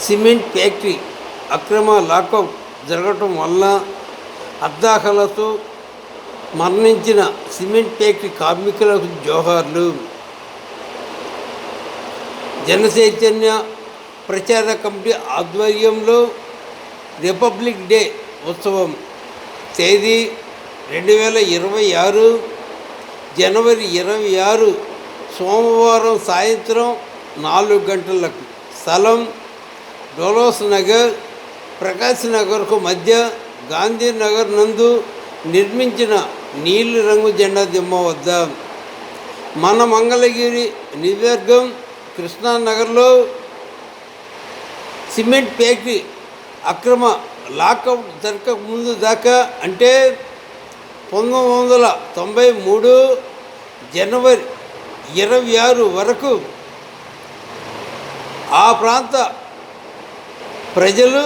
Cement factory అక్రమ lockout జరగటం వలన అర్ధాకలతో మరణించిన సిమెంట్ ఫ్యాక్టరీ కార్మికులకు జోహార్లు. జనచైతన్య ప్రచార కమిటీ ఆధ్వర్యంలో రిపబ్లిక్ డే ఉత్సవం తేదీ 2026 జనవరి 26 సోమవారం సాయంత్రం 4 గంటలకు. స్థలం డోలోస్ నగర్, ప్రకాశ్ నగర్కు మధ్య గాంధీనగర్ నందు నిర్మించిన నీలి రంగు జెండా దిమ్మ వద్ద. మన మంగళగిరి నియోజకవర్గం కృష్ణానగర్లో సిమెంట్ ఫ్యాక్టరీ అక్రమ లాకౌట్ జరగక ముందు దాకా అంటే 1993 జనవరి 26 వరకు ఆ ప్రాంత ప్రజలు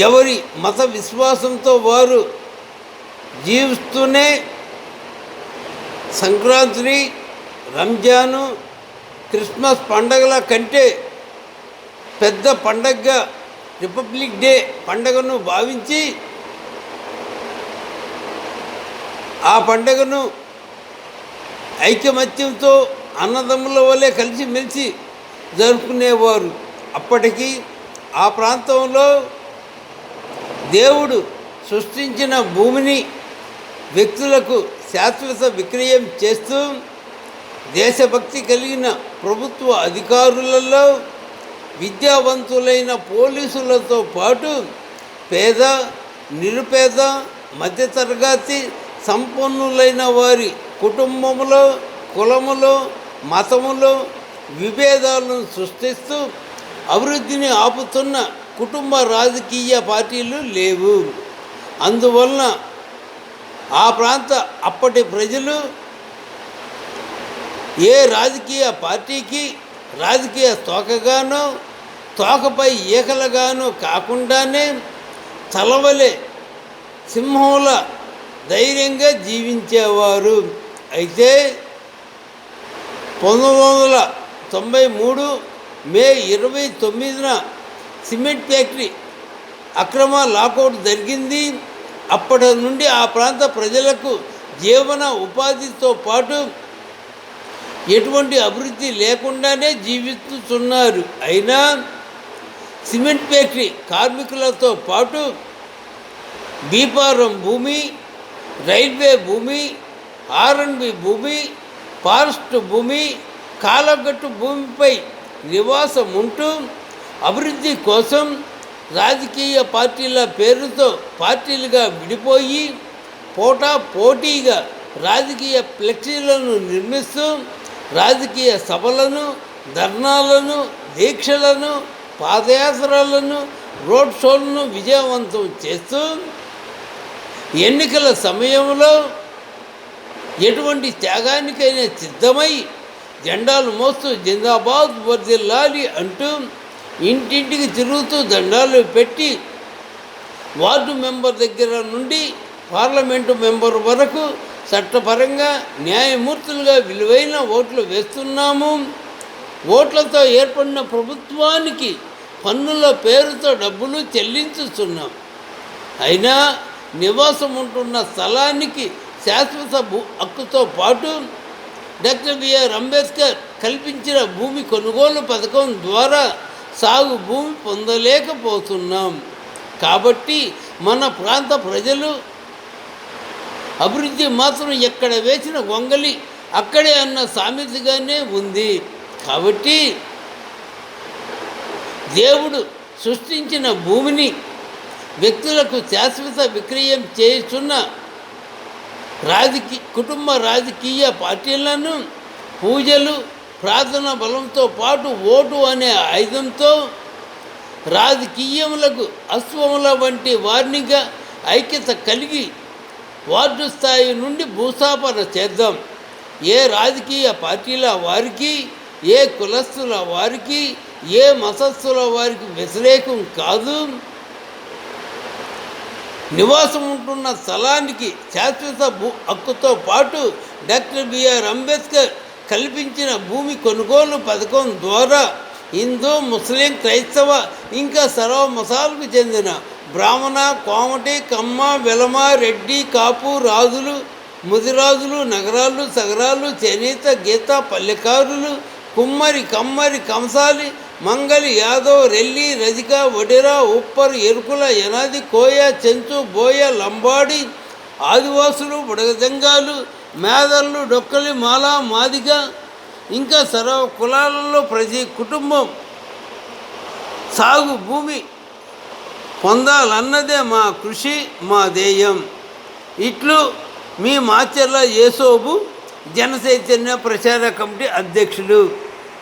ఎవరి మత విశ్వాసంతో వారు జీవిస్తూనే సంక్రాంతిని, రంజాను, క్రిస్మస్ పండగల కంటే పెద్ద పండగగా రిపబ్లిక్ డే పండగను భావించి ఆ పండగను ఐకమత్యంతో అన్నదమ్ముల వలె కలిసిమెలిసి జరుపుకునేవారు. అప్పటికి ఆ ప్రాంతంలో దేవుడు సృష్టించిన భూమిని వ్యక్తులకు శాశ్వత విక్రయం చేస్తూ దేశభక్తి కలిగిన ప్రభుత్వ అధికారులలో విద్యావంతులైన పోలీసులతో పాటు పేద, నిరుపేద, మధ్యతరగతి, సంపన్నులైన వారి కుటుంబములో, కులములో, మతములో విభేదాలను సృష్టిస్తూ అభివృద్ధిని ఆపుతున్న కుటుంబ రాజకీయ పార్టీలు లేవు. అందువలన ఆ ప్రాంత అప్పటి ప్రజలు ఏ రాజకీయ పార్టీకి రాజకీయ తోకగానో తోకపై ఈకలుగానో కాకుండానే చలవలే సింహంల ధైర్యంగా జీవించేవారు. అయితే 1993 మే 29న సిమెంట్ ఫ్యాక్టరీ అక్రమ లాకౌట్ జరిగింది. అప్పటి నుండి ఆ ప్రాంత ప్రజలకు జీవన ఉపాధితో పాటు ఎటువంటి అభివృద్ధి లేకుండానే జీవిస్తున్నారు. అయినా సిమెంట్ ఫ్యాక్టరీ కార్మికులతో పాటు బీపారం భూమి, రైల్వే భూమి, R&B భూమి, ఫారెస్ట్ భూమి, కాలగట్టు భూమిపై నివాసం ఉంటూ అభివృద్ధి కోసం రాజకీయ పార్టీల పేరుతో పార్టీలుగా విడిపోయి పోటాపోటీగా రాజకీయ ఫ్లెక్సీలను నిర్మిస్తూ రాజకీయ సభలను, ధర్నాలను, దీక్షలను, పాదయాత్రలను, రోడ్ షోలను విజయవంతం చేస్తూ ఎన్నికల సమయంలో ఎటువంటి త్యాగానికైనా సిద్ధమై జెండాలు మోస్తూ జిందాబాద్ వర్ధిల్లాలి అంటూ ఇంటింటికి తిరుగుతూ దండాలు పెట్టి వార్డు మెంబర్ దగ్గర నుండి పార్లమెంటు మెంబర్ వరకు చట్టపరంగా న్యాయమూర్తులుగా విలువైన ఓట్లు వేస్తున్నాము. ఓట్లతో ఏర్పడిన ప్రభుత్వానికి పన్నుల పేరుతో డబ్బులు చెల్లించుతున్నాం. అయినా నివాసం ఉంటున్న స్థలానికి శాశ్వత హక్కుతో పాటు డాక్టర్ బిఆర్ అంబేద్కర్ కల్పించిన భూమి కొనుగోలు పథకం ద్వారా సాగు భూమి పొందలేకపోతున్నాం. కాబట్టి మన ప్రాంత ప్రజలు అభివృద్ధి మాత్రం ఎక్కడ వేసిన గొంగలి అక్కడే అన్న సామెతగానే ఉంది. కాబట్టి దేవుడు సృష్టించిన భూమిని వ్యక్తులకు శాశ్వత విక్రయం చేస్తున్న కుటుంబ రాజకీయ పార్టీలను పూజలు, ప్రార్థన బలంతో పాటు ఓటు అనే ఆయుధంతో రాజకీయములకు అశ్వముల వంటి వారినిగా ఐక్యత కలిగి వార్డు స్థాయి నుండి భూస్థాపన చేద్దాం. ఏ రాజకీయ పార్టీల వారికి, ఏ కులస్తుల వారికి, ఏ మతస్థుల వారికి వ్యతిరేకం కాదు. నివాసం ఉంటున్న స్థలానికి శాశ్వత హక్కుతో పాటు డాక్టర్ బిఆర్ అంబేద్కర్ కల్పించిన భూమి కొనుగోలు పథకం ద్వారా హిందూ, ముస్లిం, క్రైస్తవ ఇంకా సర్వ మతాలకు చెందిన బ్రాహ్మణ, కోమటి, కమ్మ, వెలమ, రెడ్డి, కాపు, రాజులు, ముదిరాజులు, నగరాలు, సగరాలు, చేనేత, గీత, పల్లెకారులు, కుమ్మరి, కమ్మరి, కంసాలి, మంగలి, యాదవ్, రెల్లి, రజిక, వడిరా, ఉప్పర్, ఎరుకుల, యనాది, కోయ, చెంచు, బోయ, లంబాడి, ఆదివాసులు, బుడగజంగాలు, మేదళ్ళు, డొక్కలి, మాల, మాదిగ ఇంకా సర్వ కులాలలో ప్రతి కుటుంబం సాగు భూమి పొందాలన్నదే మా కృషి, మా ధ్యేయం. ఇట్లు మీ మాచర్ల యేసోబు జన చైతన్య ప్రచార కమిటీ అధ్యక్షులు.